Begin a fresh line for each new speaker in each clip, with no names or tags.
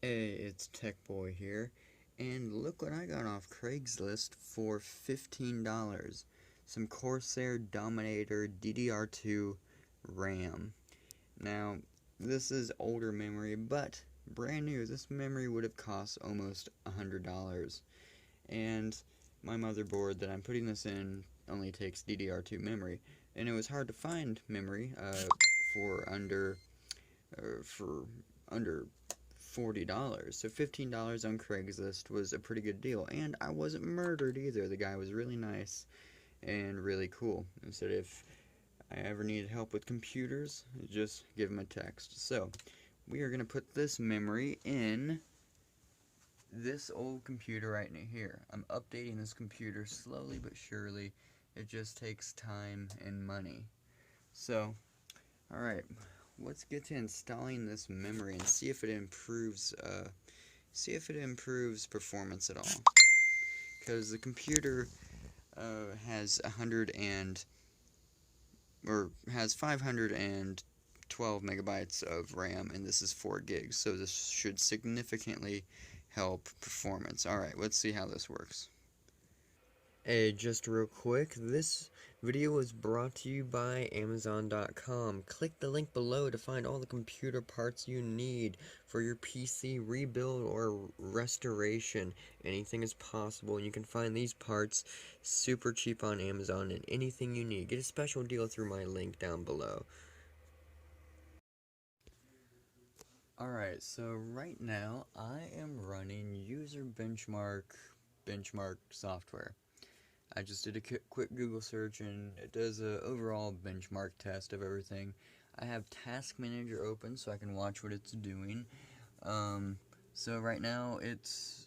Hey, it's Tech Boy here, and look what I got off Craigslist for $15. Some Corsair Dominator DDR2 RAM. Now, this is older memory, but brand new. This memory would have cost almost $100. And my motherboard that I'm putting this in only takes DDR2 memory, and it was hard to find memory for under for under $40. So $15 on Craigslist was a pretty good deal. And I wasn't murdered either. The guy was really nice and really cool. And said if I ever needed help with computers, just give him a text. So we are going to put this memory in this old computer right here. I'm updating this computer slowly but surely. It just takes time and money. So, alright, let's get to installing this memory and see if it improves performance at all. Because the computer has 512 megabytes of RAM, and this is 4 gigs, so this should significantly help performance. Alright, let's see how this works. Hey, just real quick, this video was brought to you by Amazon.com. Click the link below to find all the computer parts you need for your PC rebuild or restoration. Anything is possible, and you can find these parts super cheap on Amazon and anything you need. Get a special deal through my link down below. Alright, so right now I am running user benchmark software. I just did a quick Google search and it does a overall benchmark test of everything. I have Task Manager open so I can watch what it's doing. So right now it's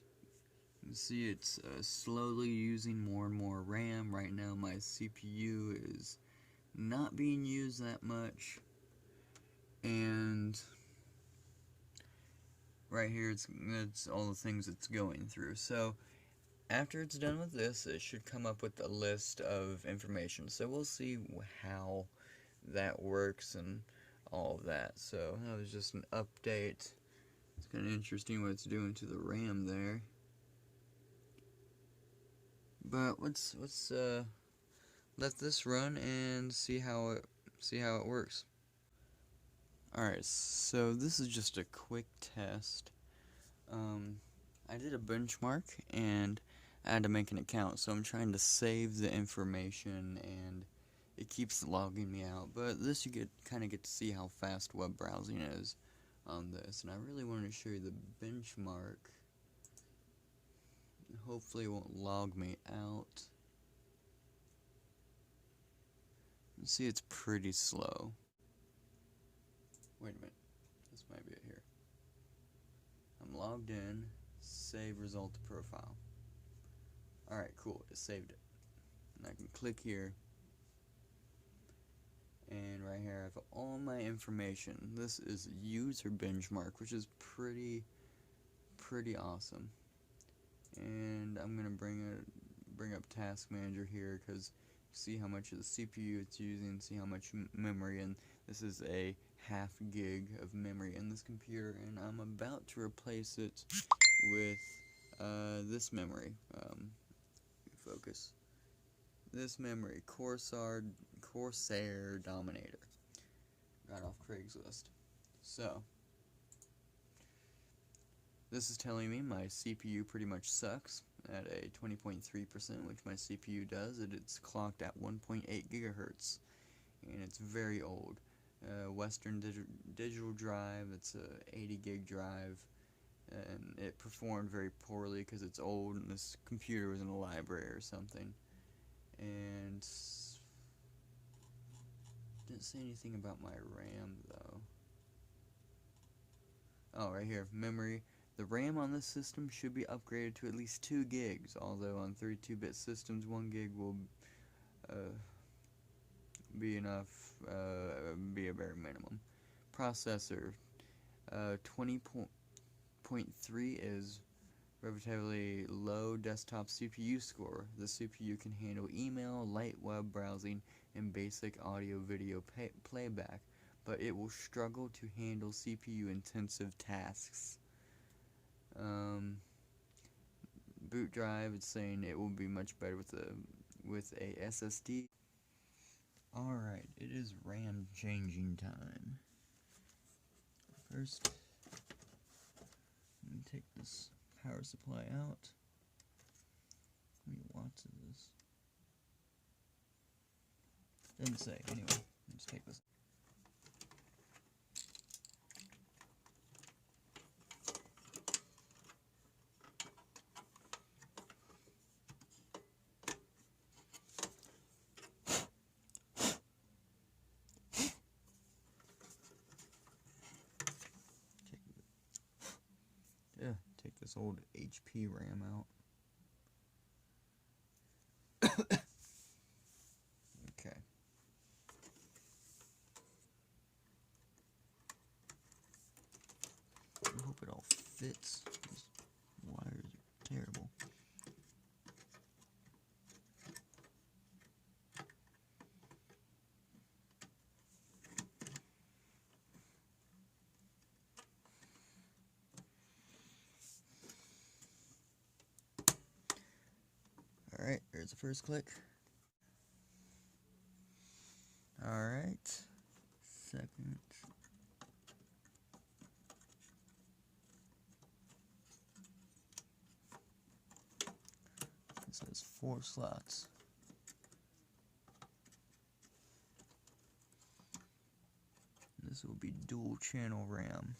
slowly using more and more RAM. Right now my CPU is not being used that much, and right here it's all the things it's going through. So after it's done with this, it should come up with a list of information. So we'll see how that works and all of that. So that was just an update. It's kind of interesting what it's doing to the RAM there. But let's let this run and see how it works. Alright, so this is just a quick test. I did a benchmark and I had to make an account, so I'm trying to save the information and it keeps logging me out. But this you kind of get to see how fast web browsing is on this, and I really wanted to show you the benchmark. Hopefully it won't log me out. You see it's pretty slow. Wait a minute, this might be it here. I'm logged in, save result to profile. Alright, cool, it saved it. And I can click here, and right here I have all my information. This is user benchmark, which is pretty awesome. And I'm gonna bring up Task Manager here, because see how much of the CPU it's using, see how much memory, and this is a half gig of memory in this computer, and I'm about to replace it with this memory. Focus. This memory, Corsair Dominator. Got off Craigslist. So this is telling me my CPU pretty much sucks at a 20.3%, which my CPU does. It's clocked at 1.8 gigahertz, and it's very old. Western digital drive, it's a 80 gig drive, and it performed very poorly because it's old and this computer was in a library or something. And didn't say anything about my RAM though. Oh, right here, memory. The RAM on this system should be upgraded to at least 2 gigs, although on 32-bit systems 1 gig will be enough, be a bare minimum. Processor, 20.3 is relatively low desktop CPU score. The CPU can handle email, light web browsing, and basic audio-video playback, but it will struggle to handle CPU-intensive tasks. Boot drive, it's saying it will be much better with a SSD. Alright, it is RAM changing time. First, let me take this power supply out. How many watts is this? Doesn't say. Anyway, let's take this. Take this old HP RAM out. Okay. I hope it all fits. These wires are terrible. Alright, there's the first click. Alright, second. It says 4 slots. This will be dual channel RAM.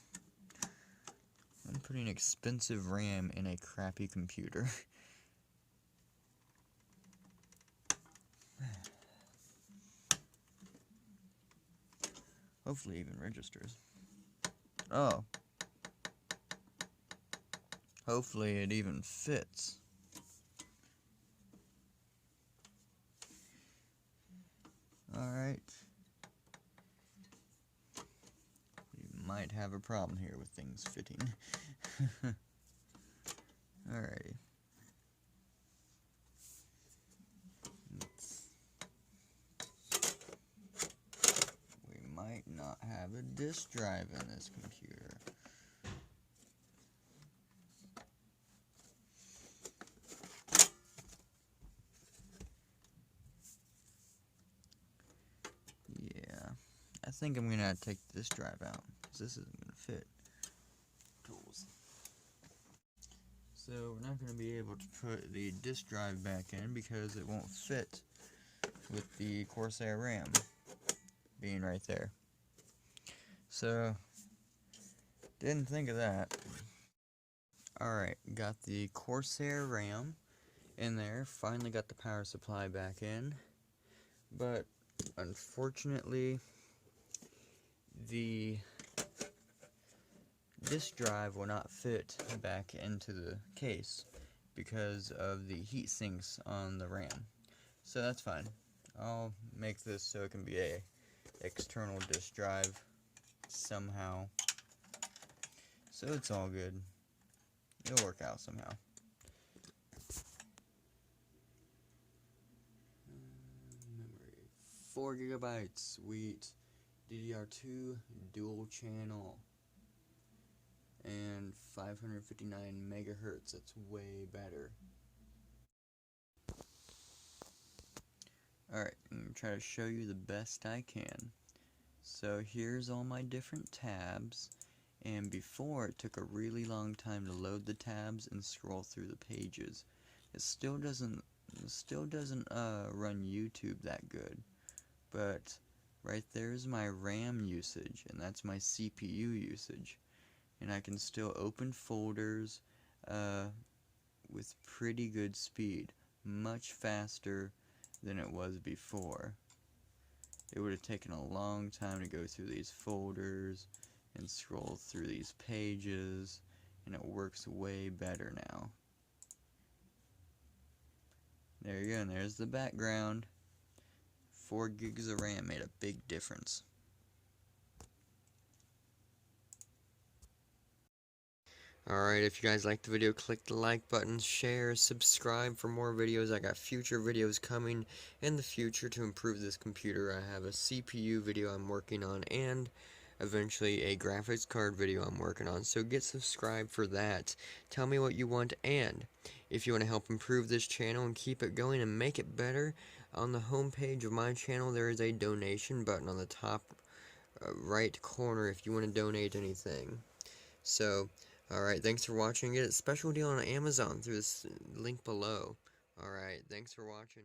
I'm putting expensive RAM in a crappy computer. Hopefully even registers. Oh. Hopefully it even fits. Alright. We might have a problem here with things fitting. Alrighty. We might not have a disk drive in this computer. Yeah, I think I'm gonna take this drive out, because this isn't gonna fit. Tools. So we're not gonna be able to put the disk drive back in because it won't fit with the Corsair RAM being right there. So, didn't think of that. Alright, got the Corsair RAM in there, finally got the power supply back in, but unfortunately the disk drive will not fit back into the case because of the heat sinks on the RAM. So that's fine. I'll make this so it can be a external disk drive somehow. So it's all good. It'll work out somehow. Memory 4 gigabytes, sweet. DDR2 dual channel. And 559 megahertz, that's way better. Alright, I'm going to try to show you the best I can. So here's all my different tabs, and before it took a really long time to load the tabs and scroll through the pages. It still doesn't run YouTube that good, but right there's my RAM usage, and that's my CPU usage. And I can still open folders with pretty good speed, much faster than it was before. It would have taken a long time to go through these folders and scroll through these pages, and it works way better now. There you go, and there's the background. 4 gigs of RAM made a big difference. Alright, if you guys liked the video, click the like button, share, subscribe for more videos. I got future videos coming in the future to improve this computer. I have a CPU video I'm working on and eventually a graphics card video I'm working on, so get subscribed for that. Tell me what you want, and if you want to help improve this channel and keep it going and make it better, on the home page of my channel there is a donation button on the top right corner if you want to donate anything. So, alright, thanks for watching. Get a special deal on Amazon through this link below. Alright, thanks for watching.